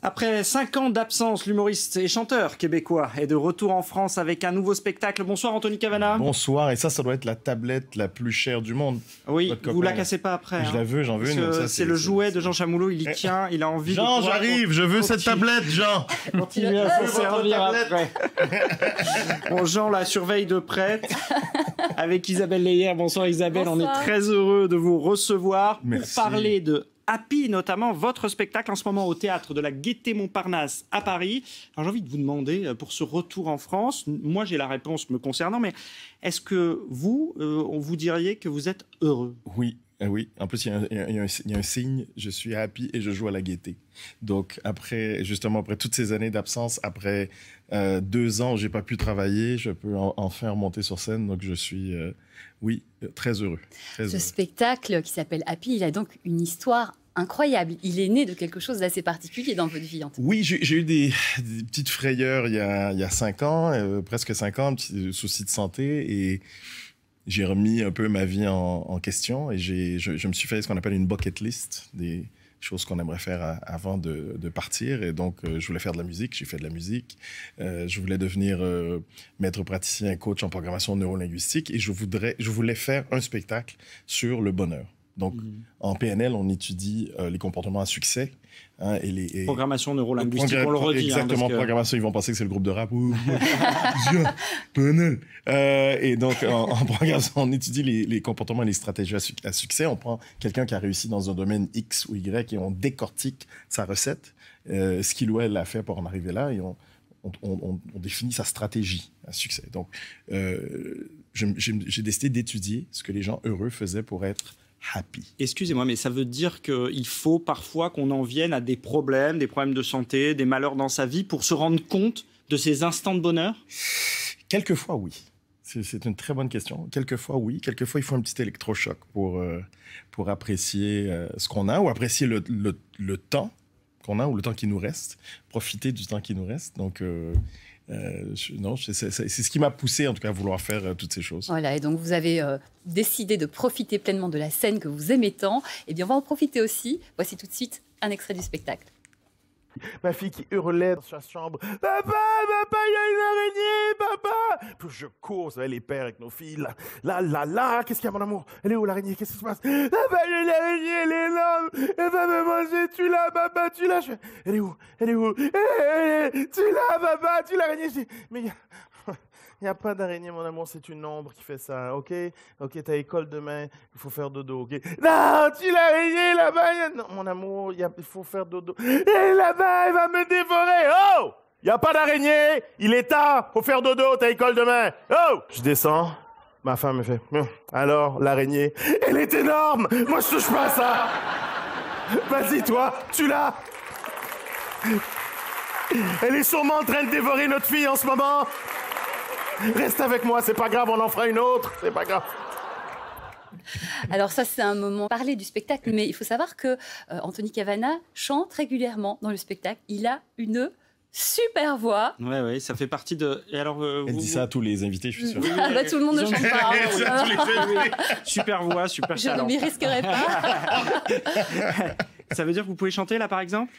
Après 5 ans d'absence, l'humoriste et chanteur québécois est de retour en France avec un nouveau spectacle. Bonsoir Anthony Cavana. Bonsoir, et ça doit être la tablette la plus chère du monde. Oui, vous la cassez pas après. Je la veux, j'en veux une. C'est le jouet de Jean Chamoulot, il y tient, il a envie Jean, de... j'arrive, je veux cette tablette, Jean. Continuez à s'en servir après. Bon, Jean la surveille de près avec Isabelle Leyer. Bonsoir Isabelle, Bonsoir. On est très heureux de vous recevoir Merci. pour parler de Happy, notamment votre spectacle en ce moment au théâtre de la Gaîté Montparnasse à Paris. Alors j'ai envie de vous demander, pour ce retour en France, moi j'ai la réponse me concernant, mais est-ce que vous, vous diriez que vous êtes heureux? Oui, oui. En plus, il y a un signe, je suis happy et je joue à la Gaîté. Donc, après toutes ces années d'absence, après 2 ans où j'ai pas pu travailler, je peux enfin remonter sur scène. Donc, je suis, oui, très heureux. Ce spectacle qui s'appelle Happy, il a donc une histoire incroyable. Il est né de quelque chose d'assez particulier dans votre vie, Anthony. Oui, j'ai eu des petites frayeurs il y a 5 ans, presque 5 ans, un petit souci de santé, et j'ai remis un peu ma vie en question, et je me suis fait ce qu'on appelle une bucket list, des choses qu'on aimerait faire avant de partir. Et donc, je voulais faire de la musique, j'ai fait de la musique. Je voulais devenir maître praticien, coach en programmation neurolinguistique, et je voulais faire un spectacle sur le bonheur. Donc, en PNL, on étudie les comportements à succès. Hein, et programmation neurolinguistique, on le redit. Exactement, programmation, ils vont penser que c'est le groupe de rap. PNL. Et donc, en programmation, on étudie les comportements et les stratégies à succès. On prend quelqu'un qui a réussi dans un domaine X ou Y et on décortique sa recette, ce qu'il ou elle a fait pour en arriver là, et on définit sa stratégie à succès. Donc, j'ai décidé d'étudier ce que les gens heureux faisaient pour être happy. Excusez-moi, mais ça veut dire qu'il faut parfois qu'on en vienne à des problèmes de santé, des malheurs dans sa vie pour se rendre compte de ces instants de bonheur? Quelquefois, oui. C'est une très bonne question. Quelquefois, oui. Quelquefois, il faut un petit électrochoc pour apprécier ce qu'on a, ou apprécier le temps qu'on a, ou le temps qui nous reste, profiter du temps qui nous reste. Donc, non, c'est ce qui m'a poussé, en tout cas, à vouloir faire toutes ces choses. Voilà, et donc vous avez décidé de profiter pleinement de la scène que vous aimez tant. Eh bien, on va en profiter aussi. Voici tout de suite un extrait du spectacle. Ma fille qui hurlait dans sa chambre. Papa, papa, il y a une araignée, papa. Puis je cours, vous savez, les pères avec nos filles. Là, qu'est-ce qu'il y a, mon amour? Elle est où, l'araignée? Qu'est-ce qui se passe? Papa, il y a une araignée, elle est énorme. Elle va me manger, tu l'as, papa, tu l'as. Elle est où? Elle est où? Tu l'as, papa, tu l'as, l'araignée. Mais il n'y a pas d'araignée, mon amour, c'est une ombre qui fait ça, ok? Ok, t'as école demain, il faut faire dodo, ok? Non, tu l'as araignée là-bas, non, mon amour, il faut faire dodo. Et là-bas, elle va me dévorer, oh! Il n'y a pas d'araignée, il est tard, faut faire dodo, t'as école demain, oh! Je descends, ma femme me fait, alors, l'araignée, elle est énorme, moi je touche pas à ça! Vas-y, toi, tu l'as! Elle est sûrement en train de dévorer notre fille en ce moment! Reste avec moi, c'est pas grave, on en fera une autre, c'est pas grave. Alors ça, c'est un moment parler du spectacle, mais il faut savoir que Anthony Cavana chante régulièrement dans le spectacle. Il a une super voix. Oui, ça fait partie de... Et alors, Elle dit ça à tous les invités, je suis sûr. Ah, bah, tout le monde ne chante pas. Super voix, super Je talent. ne m'y risquerai pas. Ça veut dire que vous pouvez chanter là, par exemple?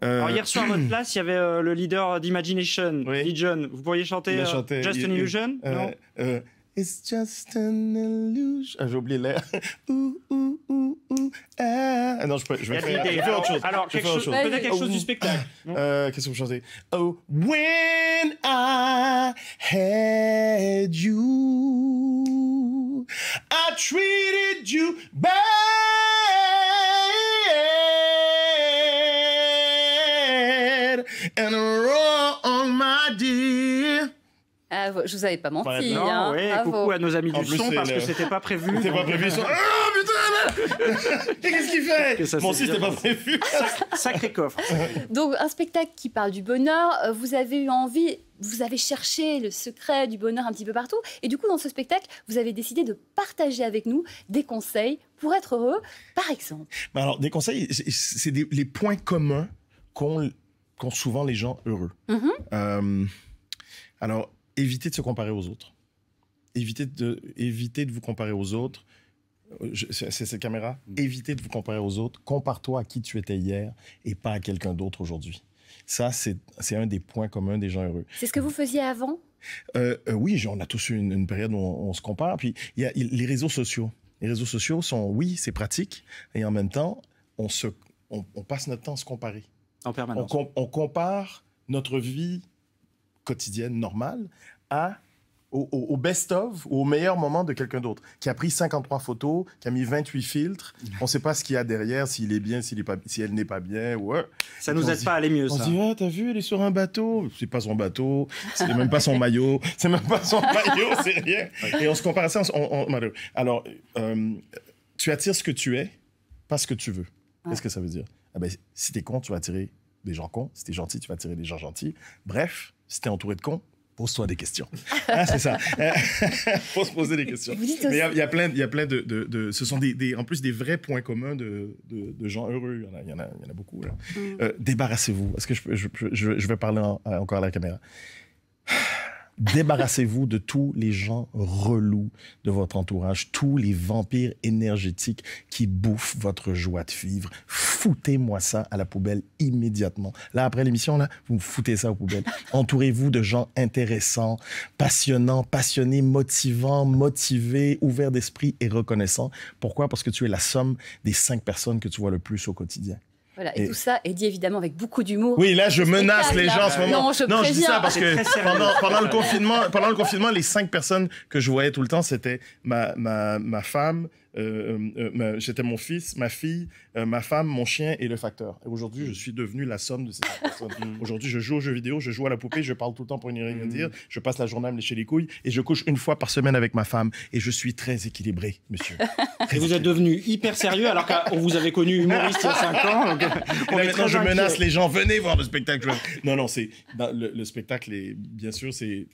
Alors hier soir à votre place, il y avait le leader d'Imagination, Oui. Lee John. Vous pourriez chanter Just an Illusion? Non. It's just an illusion. Ah, j'ai oublié l'air. Ouh, ouh, ouh, ouh, ah. Ah non, je vais faire autre chose. Alors, peut-être quelque chose du spectacle. Qu'est-ce que vous chantez? Oh, when I had you, I treated you bad. And wrong, my dear. Ah, je vous avais pas menti. Non, hein. oui, Bravo. coucou à nos amis En du plus, son, c'est parce que le- c'était pas prévu. C'était pas prévu. Oh putain! Qu'est-ce qu'il fait? Que ça Moi s'est aussi, bien c'était pas passé. prévu. Sacré coffre. Donc, un spectacle qui parle du bonheur. Vous avez eu envie, vous avez cherché le secret du bonheur un petit peu partout. Et du coup, dans ce spectacle, vous avez décidé de partager avec nous des conseils pour être heureux. Par exemple. Mais alors, des conseils, c'est les points communs qu'ont souvent les gens heureux. Alors, évitez de se comparer aux autres. Évitez de vous comparer aux autres. c'est cette caméra, évitez de vous comparer aux autres. Compare-toi à qui tu étais hier et pas à quelqu'un d'autre aujourd'hui. Ça, c'est un des points communs des gens heureux. C'est ce que vous faisiez avant? Oui, on a tous eu une période où on se compare. Puis il y a les réseaux sociaux. Les réseaux sociaux sont, oui, c'est pratique, et en même temps, on passe notre temps à se comparer. En permanence. On compare notre vie quotidienne normale au best-of, au meilleur moment de quelqu'un d'autre, qui a pris 53 photos, qui a mis 28 filtres. On ne sait pas ce qu'il y a derrière, s'il est bien, si elle n'est pas bien. Ouais. Ça ne nous aide pas à aller mieux, ça. On se dit, ah, t'as vu, elle est sur un bateau. C'est pas son bateau, c'est même pas son maillot. C'est même pas son maillot, c'est rien. Et on se compare à ça. Alors, tu attires ce que tu es, pas ce que tu veux. Qu'est-ce que ça veut dire? Ah ben, si t'es con, tu vas attirer des gens cons. Si t'es gentil, tu vas attirer des gens gentils. Bref, si t'es entouré de cons, pose-toi des questions. Ah, c'est ça. Faut se poser des questions. Mais il y a plein de ce sont en plus des vrais points communs de gens heureux. Il y en a beaucoup. Là. Débarrassez-vous. Est-ce que je vais parler encore à la caméra? Débarrassez-vous de tous les gens relous de votre entourage, tous les vampires énergétiques qui bouffent votre joie de vivre. Foutez-moi ça à la poubelle immédiatement. Là, après l'émission, là, vous foutez ça aux poubelles. Entourez-vous de gens intéressants, passionnants, passionnés, motivants, motivés, ouverts d'esprit et reconnaissants. Pourquoi? Parce que tu es la somme des 5 personnes que tu vois le plus au quotidien. Voilà, et tout ça est dit évidemment avec beaucoup d'humour. Oui, là, je menace les gens en ce moment. Non, je dis ça parce que pendant le confinement, les 5 personnes que je voyais tout le temps, c'était ma femme, c'était mon fils, ma fille, ma femme, mon chien et le facteur. Et aujourd'hui, je suis devenu la somme de ces 5 personnes. Aujourd'hui, je joue aux jeux vidéo, je joue à la poupée, je parle tout le temps pour rien dire, je passe la journée à me lécher les couilles et je couche 1 fois par semaine avec ma femme. Et je suis très équilibré, monsieur. Et vous êtes devenu hyper sérieux alors qu'on vous avait connu humoriste il y a 5 ans. Donc maintenant, je menace les gens, venez voir le spectacle. Non, c'est le spectacle est bien sûr, c'est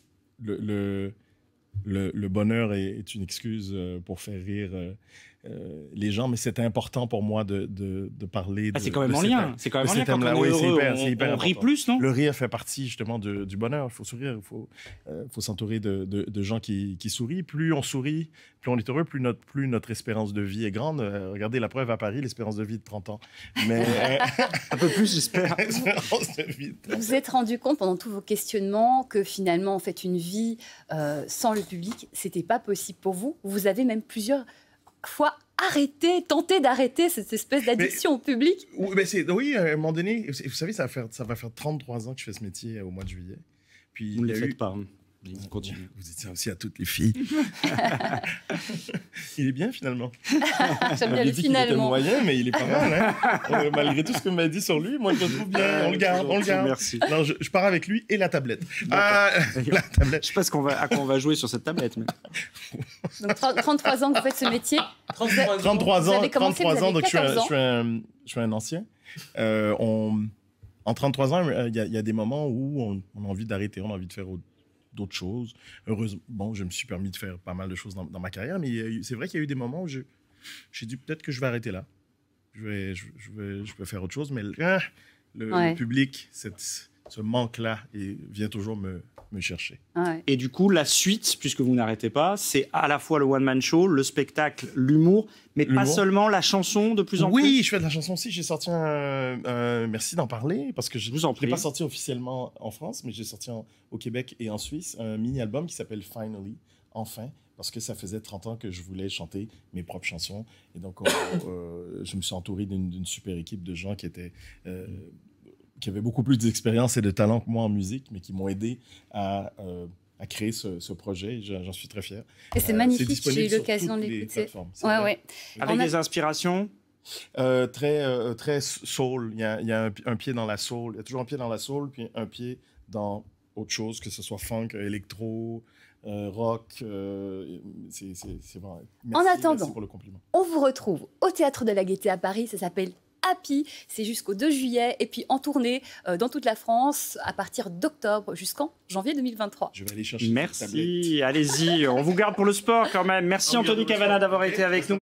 le bonheur est une excuse pour faire rire les gens, mais c'était important pour moi de parler. C'est quand même en lien. C'est quand même en lien quand on est heureux. On rit plus, non? Le rire fait partie justement du bonheur. Il faut sourire. Il faut s'entourer de gens qui sourient. Plus on sourit, plus on est heureux, plus notre espérance de vie est grande. Regardez la preuve à Paris, l'espérance de vie de 30 ans. Mais un peu plus, j'espère. Vous vous êtes rendu compte pendant tous vos questionnements que finalement, en fait, une vie sans le public, c'était pas possible pour vous. Vous avez même plusieurs fois tenté d'arrêter cette espèce d'addiction au public. Oui, à un moment donné, vous savez, ça va faire 33 ans que je fais ce métier au mois de juillet. Puis, vous ne le faites pas. Continue. Vous dites ça aussi à toutes les filles. Il est bien, finalement. J'aime bien le finalement. Il était moyen, mais il est pas mal. Hein? Malgré tout ce que m'a dit sur lui, moi, je le trouve bien. On le garde. Merci. Non, je pars avec lui et la tablette. La tablette. Je sais pas à quoi on va jouer sur cette tablette. Mais... Donc, 33 ans que vous faites ce métier. 33 ans, donc je suis un ancien. En 33 ans, il y a des moments où on a envie d'arrêter, on a envie de faire d'autres choses. Heureusement, je me suis permis de faire pas mal de choses dans ma carrière, mais c'est vrai qu'il y a eu des moments où j'ai dit peut-être que je vais arrêter là. Je vais faire autre chose, mais le public, ce manque-là, vient toujours me chercher. Ouais. Et du coup, la suite, puisque vous n'arrêtez pas, c'est à la fois le one-man show, le spectacle, l'humour, mais pas seulement la chanson de plus en plus. Oui, je fais de la chanson aussi. J'ai sorti merci d'en parler, parce que je ne l'ai pas sorti officiellement en France, mais j'ai sorti au Québec et en Suisse un mini-album qui s'appelle Finally, enfin, parce que ça faisait 30 ans que je voulais chanter mes propres chansons. Et donc, je me suis entouré d'une super équipe de gens qui avaient beaucoup plus d'expérience et de talent que moi en musique, mais qui m'ont aidé à créer ce projet. J'en suis très fier. Et c'est magnifique, j'ai eu l'occasion de l'écouter. Ouais. Avec des inspirations très soul. Il y a un pied dans la soul. Il y a toujours un pied dans la soul, puis un pied dans autre chose, que ce soit funk, électro, rock. C'est vrai. En attendant, merci pour le compliment. On vous retrouve au Théâtre de la Gaîté à Paris. Ça s'appelle Happy, c'est jusqu'au 2 juillet et puis en tournée dans toute la France à partir d'octobre jusqu'en janvier 2023. Je vais aller chercher. Merci, allez-y, on vous garde pour le sport quand même. Merci Anthony Cavana d'avoir été avec nous.